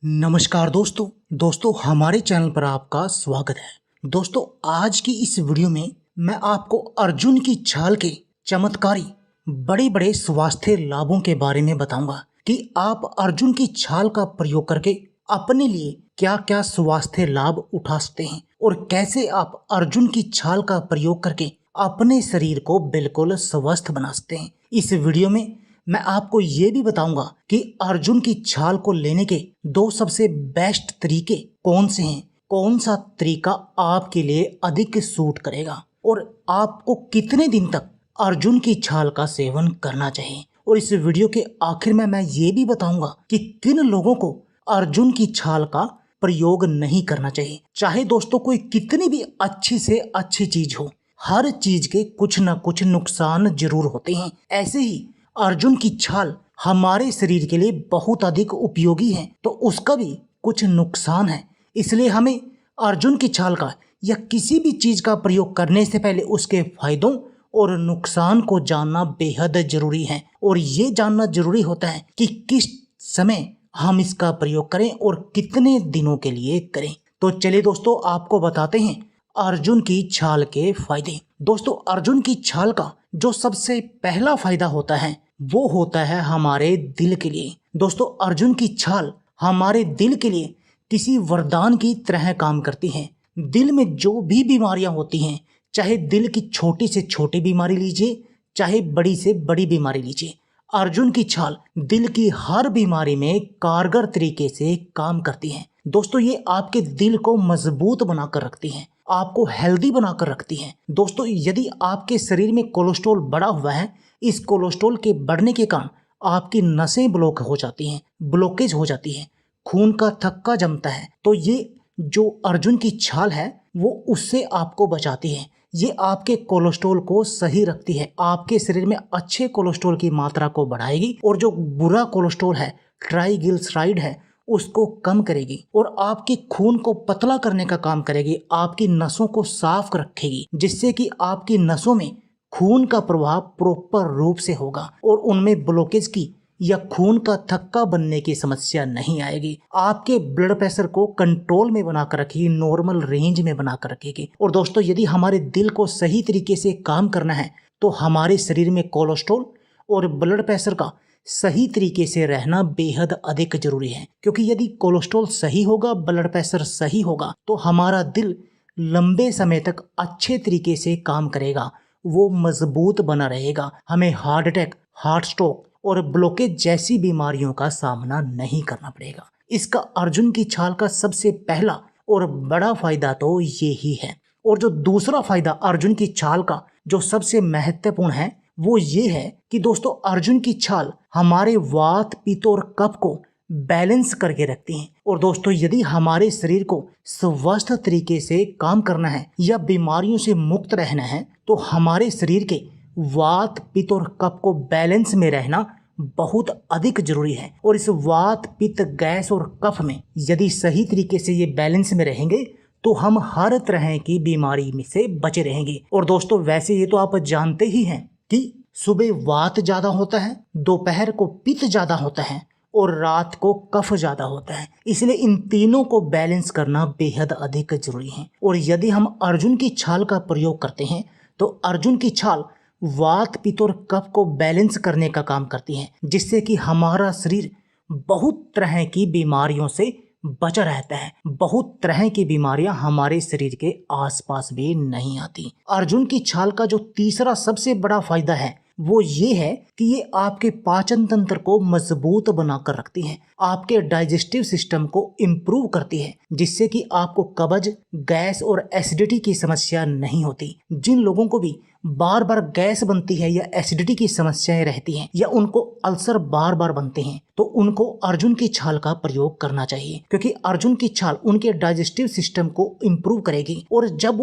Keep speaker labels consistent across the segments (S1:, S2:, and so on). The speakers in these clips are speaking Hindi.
S1: नमस्कार दोस्तों हमारे चैनल पर आपका स्वागत है। दोस्तों आज की इस वीडियो में मैं आपको अर्जुन की छाल के चमत्कारी बड़े बड़े स्वास्थ्य लाभों के बारे में बताऊंगा कि आप अर्जुन की छाल का प्रयोग करके अपने लिए क्या क्या स्वास्थ्य लाभ उठा सकते हैं और कैसे आप अर्जुन की छाल का प्रयोग करके अपने शरीर को बिल्कुल स्वस्थ बना सकते हैं। इस वीडियो में मैं आपको ये भी बताऊंगा कि अर्जुन की छाल को लेने के दो सबसे बेस्ट तरीके कौन से हैं, कौन सा तरीका आपके लिए अधिक सूट करेगा और आपको कितने दिन तक अर्जुन की छाल का सेवन करना चाहिए। और इस वीडियो के आखिर में मैं ये भी बताऊंगा कि किन लोगों को अर्जुन की छाल का प्रयोग नहीं करना चाहिए। चाहे दोस्तों कोई कितनी भी अच्छी से अच्छी चीज हो, हर चीज के कुछ न कुछ नुकसान जरूर होते हैं। ऐसे ही अर्जुन की छाल हमारे शरीर के लिए बहुत अधिक उपयोगी है तो उसका भी कुछ नुकसान है। इसलिए हमें अर्जुन की छाल का या किसी भी चीज का प्रयोग करने से पहले उसके फायदों और नुकसान को जानना बेहद जरूरी है। और ये जानना जरूरी होता है कि किस समय हम इसका प्रयोग करें और कितने दिनों के लिए करें। तो चलिए दोस्तों आपको बताते हैं अर्जुन की छाल के फायदे। दोस्तों अर्जुन की छाल का जो सबसे पहला फायदा होता है वो होता है हमारे दिल के लिए। दोस्तों अर्जुन की छाल हमारे दिल के लिए किसी वरदान की तरह काम करती है। दिल में जो भी बीमारियां होती हैं, चाहे दिल की छोटी से छोटी बीमारी लीजिए चाहे बड़ी से बड़ी बीमारी लीजिए, अर्जुन की छाल दिल की हर बीमारी में कारगर तरीके से काम करती है। दोस्तों ये आपके दिल को मजबूत बनाकर रखती है, आपको हेल्दी बनाकर रखती है। दोस्तों यदि आपके शरीर में कोलेस्ट्रॉल बढ़ा हुआ है, इस कोलेस्ट्रॉल के बढ़ने के कारण आपकी नसें ब्लॉक हो जाती हैं, ब्लॉकेज हो जाती है, खून का थक्का जमता है, तो ये जो अर्जुन की छाल है वो उससे आपको बचाती है। ये आपके कोलेस्ट्रॉल को सही रखती है, आपके शरीर में अच्छे कोलेस्ट्रॉल की मात्रा को बढ़ाएगी और जो बुरा कोलेस्ट्रॉल है, ट्राइग्लिसराइड है, उसको कम करेगी और आपके खून को पतला करने का काम करेगी, आपकी नसों को साफ रखेगी, जिससे कि आपकी नसों में खून का प्रवाह प्रॉपर रूप से होगा और उनमें ब्लॉकेज की या खून का थक्का बनने की समस्या नहीं आएगी। आपके ब्लड प्रेशर को कंट्रोल में बनाकर रखेगी, नॉर्मल रेंज में बनाकर रखेगी। और दोस्तों यदि हमारे दिल को सही तरीके से काम करना है तो हमारे शरीर में कोलेस्ट्रॉल और ब्लड प्रेशर का सही तरीके से रहना बेहद अधिक जरूरी है, क्योंकि यदि कोलेस्ट्रॉल सही होगा, ब्लड प्रेशर सही होगा तो हमारा दिल लंबे समय तक अच्छे तरीके से काम करेगा, वो मजबूत बना रहेगा, हमें हार्ट अटैक, हार्ट स्ट्रोक और ब्लॉकेज जैसी बीमारियों का सामना नहीं करना पड़ेगा। इसका अर्जुन की छाल का सबसे पहला और बड़ा फायदा तो ये ही है। और जो दूसरा फायदा अर्जुन की छाल का जो सबसे महत्वपूर्ण है वो ये है कि दोस्तों अर्जुन की छाल हमारे वात, पित्त और कफ को बैलेंस करके रखती हैं। और दोस्तों यदि हमारे शरीर को स्वस्थ तरीके से काम करना है या बीमारियों से मुक्त रहना है तो हमारे शरीर के वात, पित्त और कफ को बैलेंस में रहना बहुत अधिक जरूरी है। और इस वात, पित्त, गैस और कफ में यदि सही तरीके से ये बैलेंस में रहेंगे तो हम हर तरह की बीमारी में से बचे रहेंगे। और दोस्तों वैसे ये तो आप जानते ही हैं कि सुबह वात ज्यादा होता है, दोपहर को पित्त ज्यादा होता है और रात को कफ ज्यादा होता है। इसलिए इन तीनों को बैलेंस करना बेहद अधिक जरूरी है। और यदि हम अर्जुन की छाल का प्रयोग करते हैं तो अर्जुन की छाल वात, पित्त और कफ को बैलेंस करने का काम करती है, जिससे कि हमारा शरीर बहुत तरह की बीमारियों से बचा रहता है। बहुत तरह की बीमारियां हमारे शरीर के आसपास भी नहीं आती। अर्जुन की छाल का जो तीसरा सबसे बड़ा फायदा है वो ये है कि ये आपके पाचन तंत्र को मजबूत बनाकर रखती है, आपके डाइजेस्टिव सिस्टम को इम्प्रूव करती है, जिससे कि आपको कब्ज, गैस और एसिडिटी की समस्या नहीं होती। जिन लोगों को भी बार बार गैस बनती है या एसिडिटी की समस्याएं रहती हैं या उनको अल्सर बार बार बनते हैं तो उनको अर्जुन की छाल का प्रयोग करना चाहिए, क्योंकि अर्जुन की छाल उनके डाइजेस्टिव सिस्टम को इम्प्रूव करेगी और जब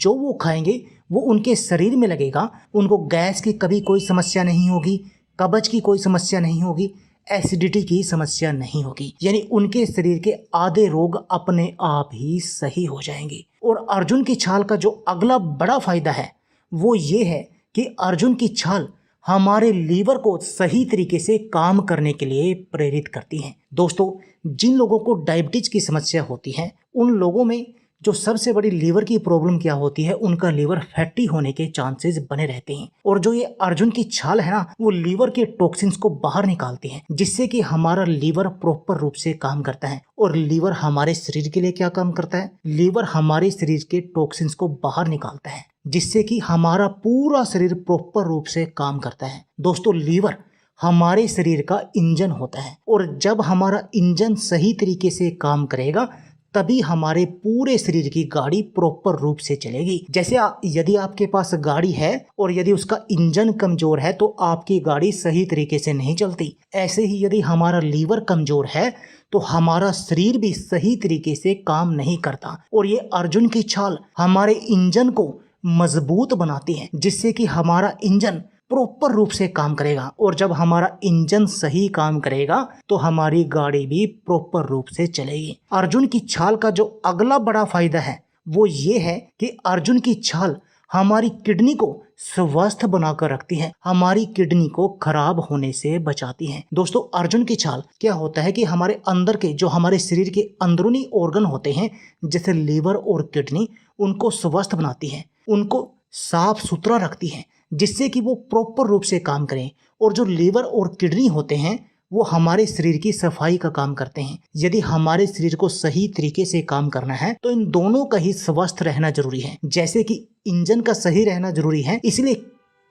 S1: वो खाएंगे वो उनके शरीर में लगेगा, उनको गैस की कभी कोई समस्या नहीं होगी, कब्ज की कोई समस्या नहीं होगी, एसिडिटी की समस्या नहीं होगी, यानी उनके शरीर के आधे रोग अपने आप ही सही हो जाएंगे। और अर्जुन की छाल का जो अगला बड़ा फायदा है वो ये है कि अर्जुन की छाल हमारे लीवर को सही तरीके से काम करने के लिए प्रेरित करती हैं। दोस्तों, जिन लोगों को डायबिटीज की समस्या होती है उन लोगों में जो सबसे बड़ी लीवर की प्रॉब्लम क्या होती है, उनका लीवर फैटी होने के चांसेस बने रहते हैं। और जो ये अर्जुन की छाल है ना, वो लीवर के टॉक्सिन्स को बाहर निकालती है, जिससे कि हमारा लीवर प्रॉपर रूप से काम करता है। और लीवर हमारे शरीर के लिए क्या काम करता है? लीवर हमारे शरीर के टॉक्सिन्स को बाहर निकालता है, जिससे कि हमारा पूरा शरीर प्रॉपर रूप से काम करता है। दोस्तों, लीवर हमारे शरीर का इंजन होता है, और जब हमारा इंजन सही तरीके से काम करेगा तभी हमारे पूरे शरीर की गाड़ी प्रॉपर रूप से चलेगी। जैसे यदि आपके पास गाड़ी है और यदि उसका इंजन कमजोर है तो आपकी गाड़ी सही तरीके से नहीं चलती। ऐसे ही यदि हमारा लीवर कमजोर है तो हमारा शरीर भी सही तरीके से काम नहीं करता। और ये अर्जुन की छाल हमारे इंजन को मजबूत बनाती है, जिससे कि हमारा इंजन प्रॉपर रूप से काम करेगा। और जब हमारा इंजन सही काम करेगा तो हमारी गाड़ी भी प्रॉपर रूप से चलेगी। अर्जुन की छाल का जो अगला बड़ा फायदा है वो ये है कि अर्जुन की छाल हमारी किडनी को स्वस्थ बनाकर रखती है, हमारी किडनी को खराब होने से बचाती है। दोस्तों, अर्जुन की छाल क्या होता है कि हमारे अंदर के जो हमारे शरीर के अंदरूनी ऑर्गन होते हैं जैसे लीवर और किडनी, उनको स्वस्थ बनाती है, उनको साफ सुथरा रखती है, जिससे कि वो प्रॉपर रूप से काम करें। और जो लीवर और किडनी होते हैं वो हमारे शरीर की सफाई का काम करते हैं। यदि हमारे शरीर को सही तरीके से काम करना है तो इन दोनों का ही स्वस्थ रहना जरूरी है। जैसे कि इंजन का सही रहना जरूरी है, इसलिए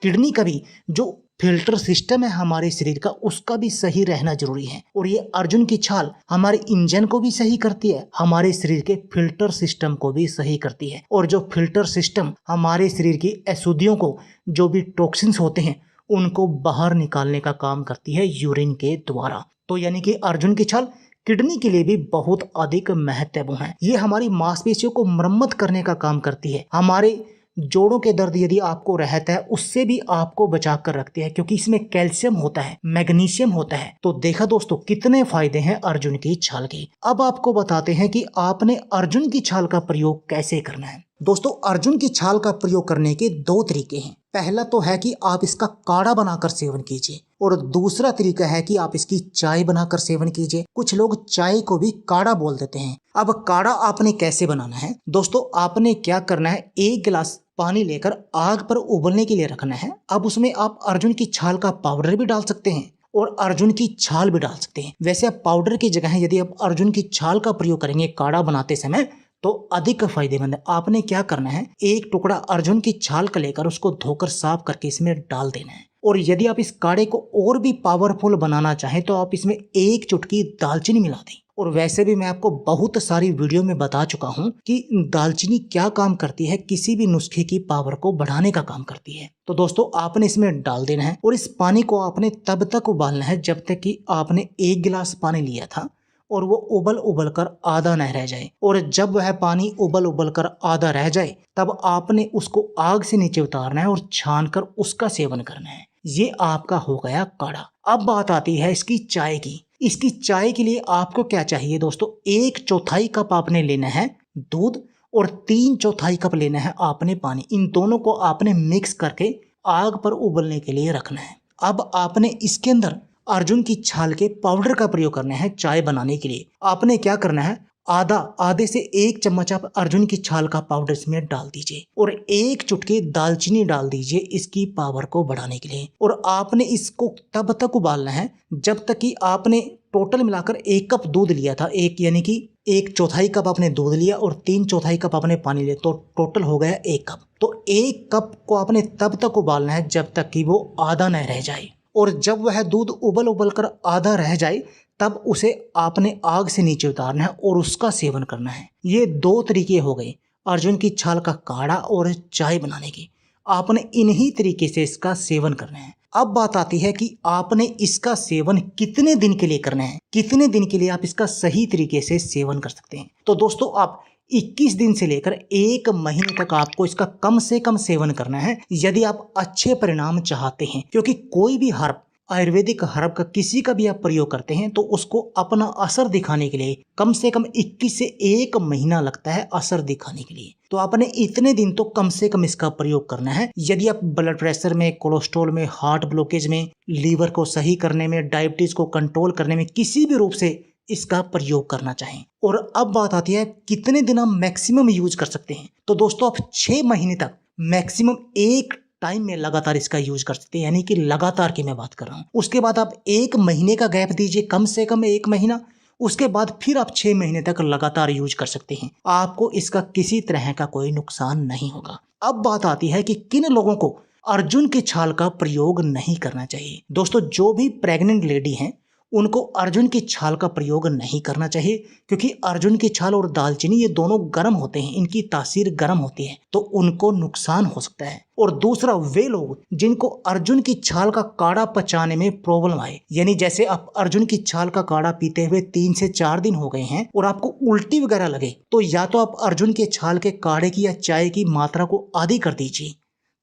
S1: किडनी का भी जो फिल्टर सिस्टम है हमारे शरीर का, उसका भी सही रहना जरूरी है। और ये अर्जुन की छाल हमारे इंजन को भी सही करती है, हमारे शरीर के फिल्टर सिस्टम को भी सही करती है। और जो फिल्टर सिस्टम हमारे शरीर की अशुद्धियों को, जो भी टॉक्सिन्स होते हैं, उनको बाहर निकालने का काम करती है यूरिन के द्वारा। तो यानी कि अर्जुन की छाल किडनी के लिए भी बहुत अधिक महत्वपूर्ण है। ये हमारी मांसपेशियों को मरम्मत करने का काम करती है। हमारे जोड़ों के दर्द यदि आपको रहता है उससे भी आपको बचा कर रखती है, क्योंकि इसमें कैल्शियम होता है, मैग्नीशियम होता है। तो देखा दोस्तों, कितने फायदे हैं अर्जुन की छाल के। अब आपको बताते हैं कि आपने अर्जुन की छाल का प्रयोग कैसे करना है। दोस्तों, अर्जुन की छाल का प्रयोग करने के दो तरीके हैं। पहला तो है कि आप इसका काढ़ा बनाकर सेवन कीजिए, और दूसरा तरीका है कि आप इसकी चाय बनाकर सेवन कीजिए। कुछ लोग चाय को भी काढ़ा बोल देते हैं। अब काढ़ा आपने कैसे बनाना है? दोस्तों, आपने क्या करना है, 1 गिलास पानी लेकर आग पर उबलने के लिए रखना है। अब उसमें आप अर्जुन की छाल का पाउडर भी डाल सकते हैं और अर्जुन की छाल भी डाल सकते हैं। वैसे आप पाउडर की जगह यदि आप अर्जुन की छाल का प्रयोग करेंगे काढ़ा बनाते समय तो अधिक फायदेमंद है। आपने क्या करना है, 1 टुकड़ा अर्जुन की छाल का लेकर उसको धोकर साफ करके इसमें डाल देना है। और यदि आप इस काढ़े को और भी पावरफुल बनाना चाहें तो आप इसमें 1 चुटकी दालचीनी मिला दें। और वैसे भी मैं आपको बहुत सारी वीडियो में बता चुका हूं कि दालचीनी क्या काम करती है, किसी भी नुस्खे की पावर को बढ़ाने का काम करती है। तो दोस्तों, आपने इसमें डाल देना है और इस पानी को आपने तब तक उबालना है जब तक कि आपने 1 गिलास पानी लिया था और वो उबल कर आधा न रह जाए। और जब वह पानी उबल कर आधा रह जाए तब आपने उसको आग से नीचे उतारना है और छान कर उसका सेवन करना है। ये आपका हो गया काढ़ा। अब बात आती है इसकी चाय की। इसकी चाय के लिए आपको क्या चाहिए दोस्तों, 1/4 कप आपने लेना है दूध और 3/4 कप लेना है आपने पानी। इन दोनों को आपने मिक्स करके आग पर उबलने के लिए रखना है। अब आपने इसके अंदर अर्जुन की छाल के पाउडर का प्रयोग करना है चाय बनाने के लिए। आपने क्या करना है, आधे से 1 चम्मच आप अर्जुन की छाल का पाउडर इसमें डाल दीजिए और 1 चुटकी दालचीनी डाल दीजिए इसकी पावर को बढ़ाने के लिए। और आपने इसको तब तक उबालना है जब तक कि आपने टोटल मिलाकर 1 कप दूध लिया था, यानी कि 1/4 कप आपने दूध लिया और 3/4 कप आपने पानी लिया, तो टोटल हो गया 1 कप। तो 1 कप को आपने तब तक उबालना है जब तक कि वो आधा न रह जाए। और जब वह दूध उबल कर आधा रह जाए तब उसे आपने आग से नीचे उतारना है और उसका सेवन करना है। ये 2 तरीके हो गए अर्जुन की छाल का काढ़ा और चाय बनाने की। आपने इन्हीं तरीके से इसका सेवन करना है। अब बात आती है कि आपने इसका सेवन कितने दिन के लिए करना है, कितने दिन के लिए आप इसका सही तरीके से सेवन कर सकते हैं। तो दोस्तों, आप 21 दिन से लेकर 1 महीने तक आपको इसका कम से कम सेवन करना है यदि आप अच्छे परिणाम चाहते हैं। क्योंकि कोई भी हर्ब आयुर्वेदिक हर्ब का किसी का भी आप प्रयोग करते हैं तो उसको अपना असर दिखाने के लिए कम से कम 21 से 1 महीना लगता है असर दिखाने के लिए। तो आपने इतने दिन तो कम से कम इसका प्रयोग करना है। यदि आप ब्लड प्रेशर में, कोलेस्ट्रॉल में, हार्ट ब्लॉकेज में, लीवर को सही करने में, डायबिटीज को कंट्रोल करने में किसी भी रूप से इसका प्रयोग करना चाहें। और अब बात आती है कितने दिन हम मैक्सिमम यूज कर सकते हैं। तो दोस्तों आप 6 महीने तक मैक्सिमम एक टाइम में लगातार इसका यूज कर सकते हैं, यानी कि लगातार की मैं बात कर रहा हूं। उसके बाद आप 1 महीने का गैप दीजिए, कम से कम 1 महीना। उसके बाद फिर आप 6 महीने तक लगातार यूज कर सकते हैं। आपको इसका किसी तरह का कोई नुकसान नहीं होगा। अब बात आती है कि किन लोगों को अर्जुन की छाल का प्रयोग नहीं करना चाहिए। दोस्तों जो भी प्रेग्नेंट लेडी हैं उनको अर्जुन की छाल का प्रयोग नहीं करना चाहिए, क्योंकि अर्जुन की छाल और दालचीनी ये दोनों गर्म होते हैं, इनकी तासीर गर्म होती है, तो उनको नुकसान हो सकता है। और दूसरा, वे लोग जिनको अर्जुन की छाल का काढ़ा पचाने में प्रॉब्लम आए, यानी जैसे आप अर्जुन की छाल का काढ़ा पीते हुए 3 से 4 दिन हो गए हैं और आपको उल्टी वगैरह लगे, तो या तो आप अर्जुन के छाल के काढ़े की या चाय की मात्रा को आधी कर दीजिए,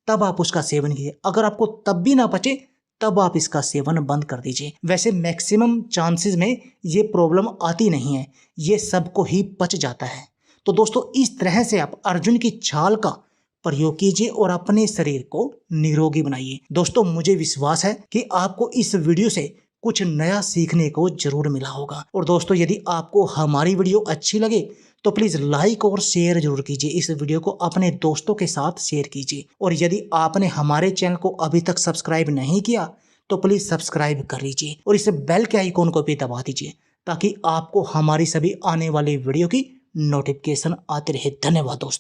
S1: तब आप उसका सेवन कीजिए। अगर आपको तब भी ना पचे तब आप इसका सेवन बंद कर दीजिए। वैसे मैक्सिमम चांसेस में ये प्रॉब्लम आती नहीं है, ये सबको ही पच जाता है। तो दोस्तों इस तरह से आप अर्जुन की छाल का प्रयोग कीजिए और अपने शरीर को निरोगी बनाइए। दोस्तों मुझे विश्वास है कि आपको इस वीडियो से कुछ नया सीखने को जरूर मिला होगा। और दोस्तों यदि आपको हमारी वीडियो अच्छी लगे तो प्लीज लाइक और शेयर जरूर कीजिए। इस वीडियो को अपने दोस्तों के साथ शेयर कीजिए। और यदि आपने हमारे चैनल को अभी तक सब्सक्राइब नहीं किया तो प्लीज सब्सक्राइब कर लीजिए और इस बेल के आइकॉन को भी दबा दीजिए, ताकि आपको हमारी सभी आने वाली वीडियो की नोटिफिकेशन आती रहे। धन्यवाद दोस्तों।